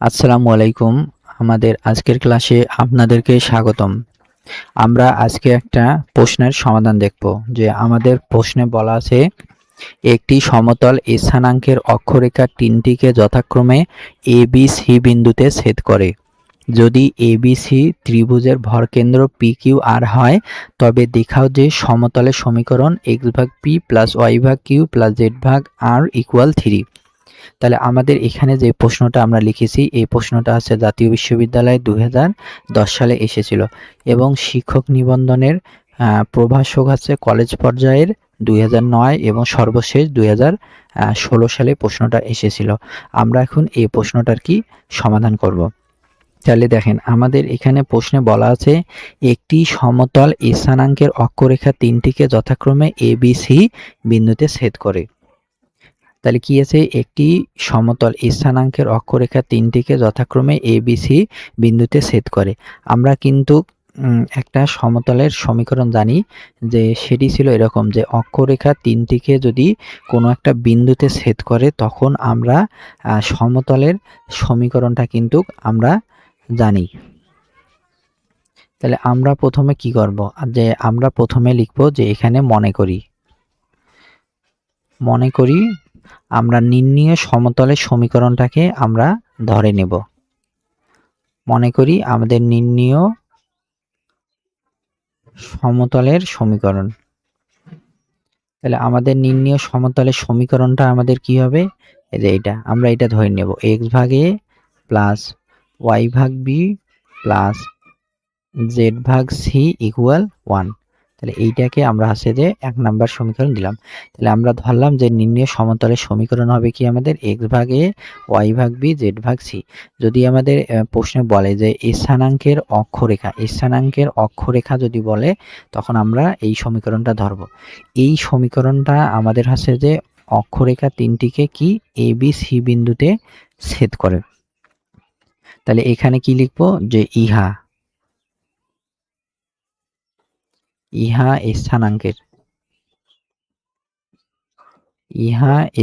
আসসালামু আলাইকুম। আমাদের আজকের ক্লাসে আপনাদেরকে স্বাগতম। আমরা আজকে একটা প্রশ্নের সমাধান দেখব। যে আমাদের প্রশ্নে বলা আছে, একটি সমতল স্থানাঙ্কের অক্ষরেখা তিনটিকে যথাক্রমে এ বি সি বিন্দুতে ছেদ করে। যদি এ বি সি ত্রিভুজের ভরকেন্দ্র পি কিউ আর হয়, তবে দেখাও যে সমতলের সমীকরণ এক্স ভাগ পি প্লাস ওয়াই ভাগ কিউ প্লাস জেড ভাগ আর ইকুয়াল 3। তাহলে আমাদের এখানে যে প্রশ্নটা আমরা লিখেছি, এই প্রশ্নটা হচ্ছে জাতীয় বিশ্ববিদ্যালয়ে 2010 সালে এসেছিল এবং শিক্ষক নিবন্ধনের প্রভাষক হচ্ছে কলেজ পর্যায়ের 2009 এবং সর্বশেষ 2016 সালে প্রশ্নটা এসেছিল। আমরা এখন এই প্রশ্নটার কি সমাধান করব। তাহলে দেখেন, আমাদের এখানে প্রশ্নে বলা আছে, একটি সমতল স্থানাঙ্কের অক্ষরেখা তিনটিকে যথাক্রমে এ বি সি বিন্দুতে ছেদ করে। তাহলে কি আছে, একটি সমতল স্থানাঙ্কের অক্ষরেখা তিনটিকে যথাক্রমে এ বি সি বিন্দুতে ছেদ করে। আমরা কিন্তু একটা সমতলের সমীকরণ জানি, যে সেটি ছিল এরকম, যে অক্ষরেখা তিনটিকে যদি কোনো একটা বিন্দুতে ছেদ করে, তখন আমরা সমতলের সমীকরণটা কিন্তু আমরা জানি। তাহলে আমরা প্রথমে কি করব, যে আমরা প্রথমে লিখব যে এখানে মনে করি আমরা নির্ণীয় সমতলের সমীকরণটাকে আমরা ধরে নেব। মনে করি আমাদের নির্ণীয় সমতলের সমীকরণ। তাহলে আমাদের নির্ণীয় সমতলের সমীকরণটা আমাদের কি হবে, এই যে এটা আমরা এটা ধরে নেব, এক্স ভাগ এ প্লাস ওয়াই ভাগ বি প্লাস জেড ভাগ সি ইকুয়াল 1। তাহলে এইটাকে আমরা হচ্ছে যে 1 নাম্বার সমীকরণ দিলাম। তাহলে আমরা ধরলাম যে নির্ণীয় সমতলের সমীকরণ হবে কি আমাদের এক্স ভাগ এ ওয়াই ভাগ বি জেড ভাগ সি। যদি আমাদের প্রশ্নে বলে যে স্থানাঙ্কের অক্ষরেখা যদি বলে, তখন আমরা এই সমীকরণটা ধরব। এই সমীকরণটা আমাদের হচ্ছে যে অক্ষরেখা তিনটিকে কি এ বি সি বিন্দুতে ছেদ করে। তাহলে এখানে কি লিখবো, যে ইহা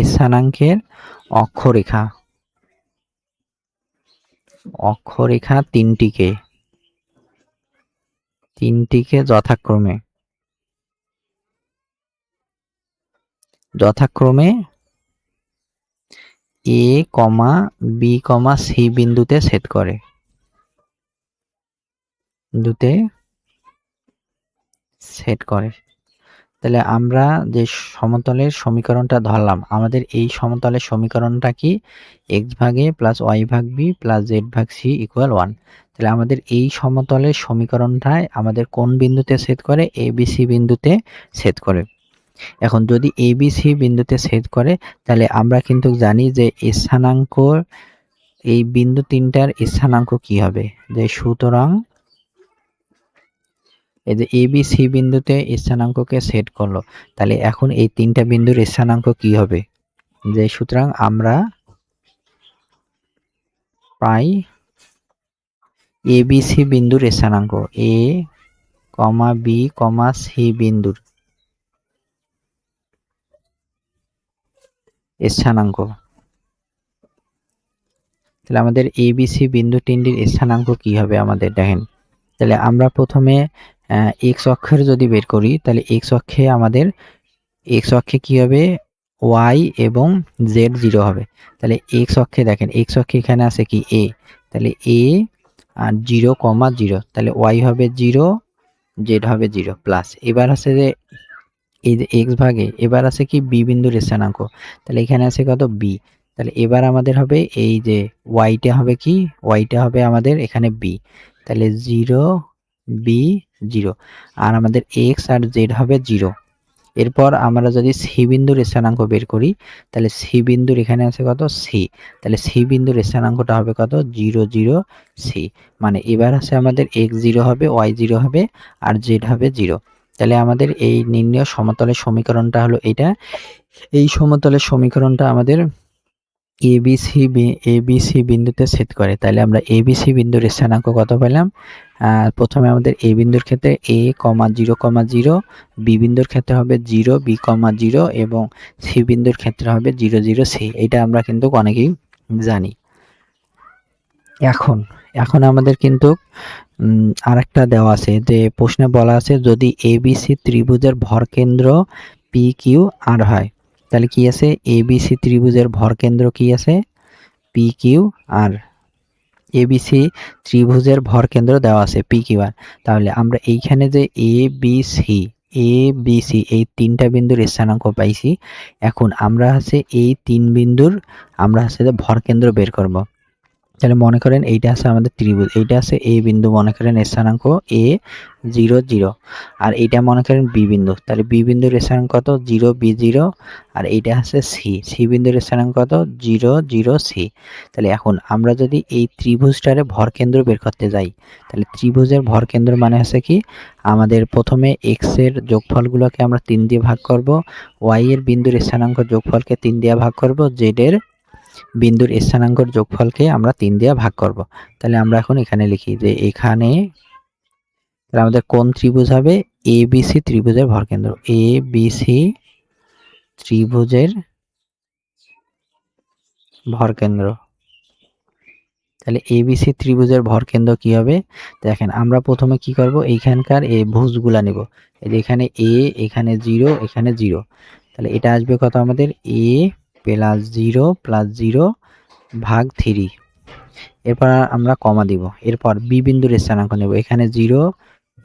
স্থানাঙ্কের অক্ষরেখা তিনটিকে যথাক্রমে এ কমা বি কমা সি বিন্দুতে ছেদ করে। তাহলে আমরা যে সমতলের সমীকরণটা ধরলাম, আমাদের এই সমতলের সমীকরণটা কি এক্স ভাগ এ প্লাস ওয়াই ভাগ বি প্লাস জেড ভাগ সি ইকুয়াল 1। তাহলে আমাদের এই সমতলের সমীকরণটায় আমাদের কোন বিন্দুতে ছেদ করে, এ বি সি বিন্দুতে ছেদ করে। এখন যদি এ বি সি বিন্দুতে ছেদ করে, তাহলে আমরা কিন্তু জানি যে স্থানাঙ্ক, এই বিন্দু তিনটার স্থানাঙ্ক কি হবে, যে সুতরাং এই যে এ বি সি বিন্দুতে স্থানাঙ্ককে সেট করলো, তাহলে এখন এই তিনটা বিন্দুর স্থানাঙ্ক কি হবে, যে সুতরাং আমরা পাই এ বি সি বিন্দুর স্থানাঙ্ক, এ কমা বি কমা সি বিন্দুর স্থানাঙ্ক। তাহলে আমাদের এ বি সি বিন্দু তিনটির স্থানাঙ্ক কি হবে আমাদের দেখেন। তাহলে আমরা প্রথমে এক্স অক্ষের যদি বের করি, তাহলে এক্স অক্ষে কি হবে, ওয়াই এবং জেড 0 হবে। তাহলে এক্স অক্ষে দেখেন, এক্স অক্ষে এখানে আছে কি এ, তাহলে এ আর 0,0, তাহলে ওয়াই হবে 0, জেড হবে 0 প্লাস, এবার আছে যে এই যে এক্স ভাগে এবার আছে কি বি বিন্দুর স্থানাঙ্ক, তাহলে এখানে আছে কত বি। তাহলে এবার আমাদের হবে এই যে ওয়াইটা হবে কি, ওয়াইটা হবে আমাদের এখানে বি, তাহলে 0 বি 0, আর আমাদের এক্স আর জেড হবে 0। এরপর আমরা যদি সি বিন্দুর স্থানাঙ্ক বের করি, তাহলে সি বিন্দুর এখানে আছে কত সি, তাহলে সি বিন্দুর স্থানাঙ্কটা হবে কত 0 0 সি। মানে এবার আছে আমাদের এক্স 0 হবে, ওয়াই 0 হবে আর জেড হবে 0। তাহলে আমাদের এই নির্ণীয় সমতলের সমীকরণটা হলো এটা। এই সমতলের সমীকরণটা আমাদের এ বি সি বিন্দুতে ছেদ করে। তাহলে আমরা এ বি সি বিন্দুর স্থানাঙ্ক কত পেলাম, প্রথমে আমাদের এ বিন্দুর ক্ষেত্রে এ কমা 0,0, বি বিন্দুর ক্ষেত্রে হবে 0 বি কমা 0 এবং সি বিন্দুর ক্ষেত্রে হবে 0 0 সি। এটা আমরা কিন্তু অনেকেই জানি। এখন এখন আমাদের কিন্তু আরেকটা দেওয়া আছে যে প্রশ্নে বলা আছে যদি এবিসি ত্রিভুজের ভরকেন্দ্র পি কিউ আর হয়, তাহলে কি আছে এবিসি ত্রিভুজের ভরকেন্দ্র কি আছে পি কিউ আর। এবিসি ত্রিভুজের ভরকেন্দ্র দেওয়া আছে পি কিউ আর। তাহলে আমরা এইখানে যে এ বি সি এই তিনটা বিন্দুর স্থানাঙ্ক পাইছি, এখন আমরা হচ্ছে এই তিন বিন্দুর আমরা হচ্ছে যে ভরকেন্দ্র বের করব। তাহলে মনে করেন এইটা আছে আমাদের ত্রিভুজ, এইটা আছে এ বিন্দু, মনে করেন স্থানাঙ্ক এ 0 0, আর এইটা মনে করেন বি বিন্দু, তাহলে বি বিন্দুর স্থানাঙ্ক কত 0 b0, আর এইটা আছে সি বিন্দুর স্থানাঙ্ক কত 0 0 সি। তাহলে এখন আমরা যদি এই ত্রিভুজটারে ভরকেন্দ্র বের করতে যাই, তাহলে ত্রিভুজের ভরকেন্দ্র মানে হচ্ছে কি আমাদের প্রথমে এক্স এর যোগফলগুলোকে আমরা 3 দিয়ে ভাগ করব, ওয়াই এর বিন্দুর স্থানাঙ্ক যোগফলকে 3 দিয়ে ভাগ করব, জেড এর বিন্দুর স্থানাঙ্কর যোগফলকে আমরা 3 দিয়ে ভাগ করব। তাহলে আমরা এখন এখানে লিখি যে এখানে তাহলে আমাদের কোন ত্রিভুজ হবে এবিসি ত্রিভুজের ভরকেন্দ্র, এবিসি ত্রিভুজের ভরকেন্দ্র। তাহলে এবিসি ত্রিভুজের ভরকেন্দ্র কি হবে, দেখেন আমরা প্রথমে কি করব এইখানকার এই ভুজগুলা নিব, এই যে এখানে এ, এখানে 0, এখানে 0, তাহলে এটা আসবে কত আমাদের এ প্লাস 0 প্লাস 0 ভাগ 3। এরপর আমরা কমা দিব, এরপর বি বিন্দুর স্থানাঙ্ক নেব, এখানে 0,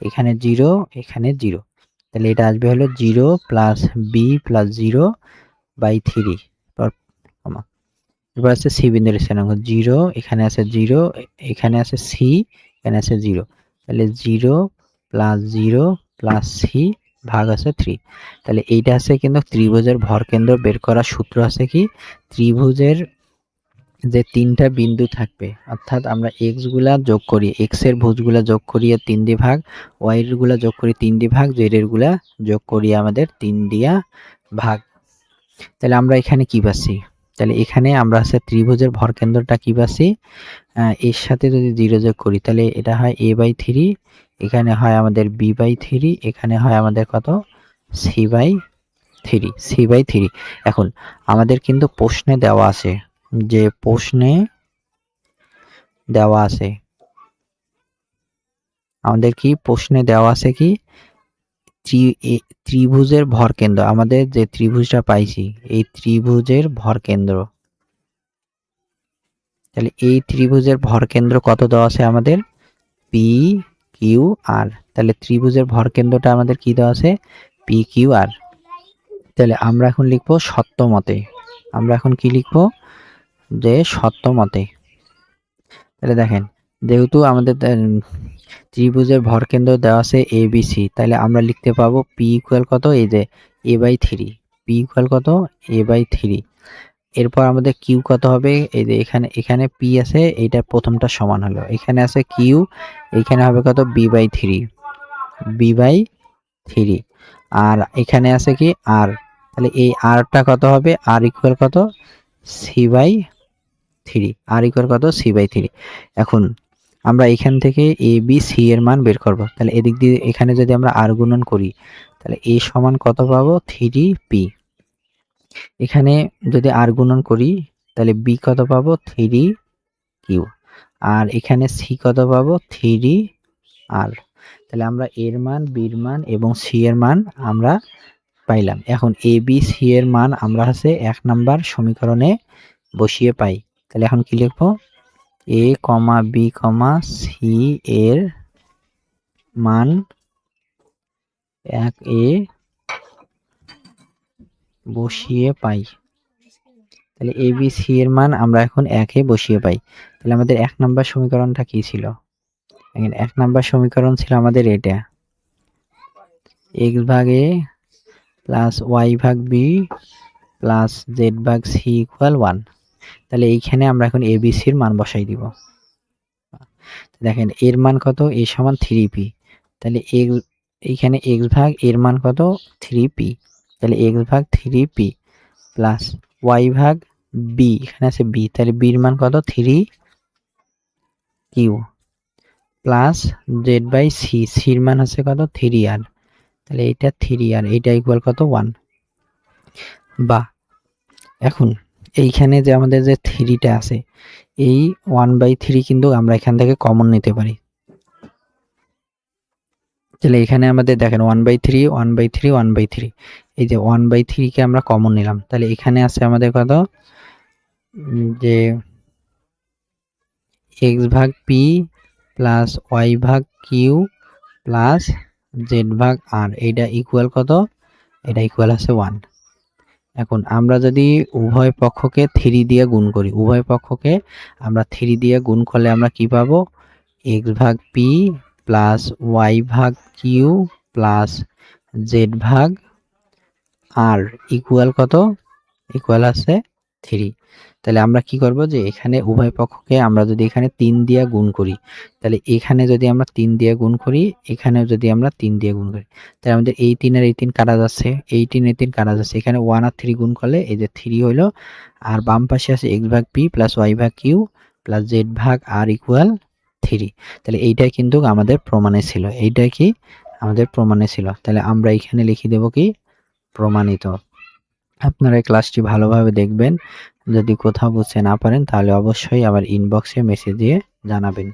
এখানে 0, এখানে 0, তাহলে এটা আসবে হলো 0 প্লাস বি প্লাস 0 বাই 3, কমা। এবার আছে সি বিন্দুর স্থানাঙ্ক 0, এখানে আছে 0, এখানে আছে সি, এখানে আছে 0, তাহলে 0 প্লাস 0 প্লাস সি ভাগ আছে 3। তাহলে এইটা আছে কিন্তু ত্রিভুজের ভরকেন্দ্র বের করার সূত্র আছে কি ত্রিভুজের যে তিনটা বিন্দু থাকবে, অর্থাৎ আমরা এক্স গুলা যোগ করি, এক্স এর ভুজগুলা যোগ করিয়ে 3 দিয়ে ভাগ, ওয়াই এর গুলা যোগ করি 3 দিয়ে ভাগ, জেড এর গুলা যোগ করি আমাদের 3 দিয়া ভাগ। তাহলে আমরা এখানে কি পাচ্ছি, তাহলে এখানে আমরা আছে ত্রিভুজের ভরকেন্দ্রটা কি পাচ্ছি, এর সাথে যদি 0 যোগ করি তাহলে এটা হয় a/3, এখানে হয় আমাদের b/3, এখানে হয় আমাদের কত c/3। এখন আমাদের কিন্তু প্রশ্নে দেওয়া আছে, যে প্রশ্নে দেওয়া আছে আমাদের কি প্রশ্নে দেওয়া আছে কি ত্রিভুজের ভরকেন্দ্র, আমাদের যে ত্রিভুজটা পাইছি এই ত্রিভুজের ভরকেন্দ্র, তাহলে এই ত্রিভুজের ভরকেন্দ্র কত দেওয়া আছে আমাদের পি কিউ আর। তাহলে ত্রিভুজের ভরকেন্দ্রটা আমাদের কি দেওয়া আছে পি কিউ আর। তাহলে আমরা এখন লিখবো সত্য মতে, আমরা এখন কি লিখবো যে সত্য মতে। তাহলে দেখেন যেহেতু আমাদের ত্রিভুজের ভরকেন্দ্র দেওয়া আছে এ বি সি, তাহলে আমরা লিখতে পাবো পি ইকুয়াল কত এই যে a/3, পি ইকুয়াল কত a/3। এরপর আমাদের কিউ কত হবে, এই যে এখানে পি আছে, এইটা প্রথমটা সমান হলো, এখানে আছে কিউ, এখানে হবে কত b/3, আর এখানে আছে কি আর, তাহলে এই আরটা কত হবে আর ইকুয়াল কত c/3, আর ইকুয়াল কত c/3। এখন আমরা এখান থেকে এ বি সি এর মান বের করব, তাহলে এদিক দিয়ে এখানে যদি আমরা আর গুণন করি তাহলে এ সমান কত পাবো 3p, এখানে যদি আর গুণন করি তাহলে বি কত পাবো 3q, আর এখানে সি কত পাবো 3r। তাহলে আমরা এর মান, বির মান এবং সি এর মান আমরা পাইলাম। এখন এ বি সি এর মান আমরা হচ্ছে 1 নাম্বার সমীকরণে বসিয়ে পাই। তাহলে এখন কি লিখবো a, b, c এর মান 1 এ বসিয়ে পাই। তাহলে এ বি সি এর মান আমরা এখন 1 এ বসিয়ে পাই। তাহলে আমাদের 1 নাম্বার সমীকরণটা কি ছিল, 1 নাম্বার সমীকরণ ছিল আমাদের এটা x ভাগ a প্লাস y ভাগ b প্লাস z ভাগ c ইকুয়াল 1। তাহলে এইখানে আমরা এখন এ বি সির মান বসাই দিব। দেখেন এর মান কত, a সমান 3p, তাহলে এইখানে x ভাগ এর মান কত 3p, তাহলে x ভাগ 3p প্লাস y ভাগ b, এখানে আছে b, তাহলে b এর মান কত 3q plus z by c, c এর মান আছে কত 3r, তাহলে এটা 3r, এটা ইকুয়াল কত 1। বা এখন এইখানে যে আমাদের যে 3টা আছে এই 1/3 কিন্তু আমরা এখান থেকে কমন নিতে পারি। তাহলে এখানে আমাদের দেখেন 1/3 1/3 1/3, এই যে 1/3 কে আমরা কমন নিলাম, তাহলে এখানে আছে আমাদের কত, যে x ভাগ p প্লাস y ভাগ q প্লাস z ভাগ r, এইটা ইকুয়াল কত, এটা ইকুয়াল আছে 1। এখন আমরা যদি উভয় পক্ষকে 3 দিয়ে গুণ করি, উভয় পক্ষকে আমরা 3 দিয়ে গুণ করলে আমরা কি পাবো, x ভাগ p প্লাস y ভাগ q প্লাস z ভাগ r ইকুয়াল কত, ইকুয়াল আছে 3। তাহলে আমরা কি করব, যে এখানে উভয় পক্ষকে আমরা যদি এখানে 3 দিয়ে গুণ করি, তাহলে এখানে যদি আমরা 3 দিয়ে গুণ করি, এখানেও যদি আমরা 3 দিয়ে গুণ করি, তাহলে আমাদের এই 3 আর এই 3 কাটা যাচ্ছে, এই 3 এর 3 কাটা যাচ্ছে, এখানে 1 আর 3 গুণ করলে এই যে 3 হইলো, আর বাম পাশে আছে x ভাগ p প্লাস y ভাগ q প্লাস z ভাগ r ইকুয়াল 3। তাহলে এইটাই কিন্তু আমাদের প্রমাণে ছিল, এইটাই কি আমাদের প্রমাণে ছিল। তাহলে আমরা এখানে লিখে দেব কি, প্রমাণিত। আপনারা এই ক্লাসটি ভালোভাবে দেখবেন, যদি কোথাও বুঝতে না পারেন তাহলে অবশ্যই আবার ইনবক্সে মেসেজ দিয়ে জানাবেন।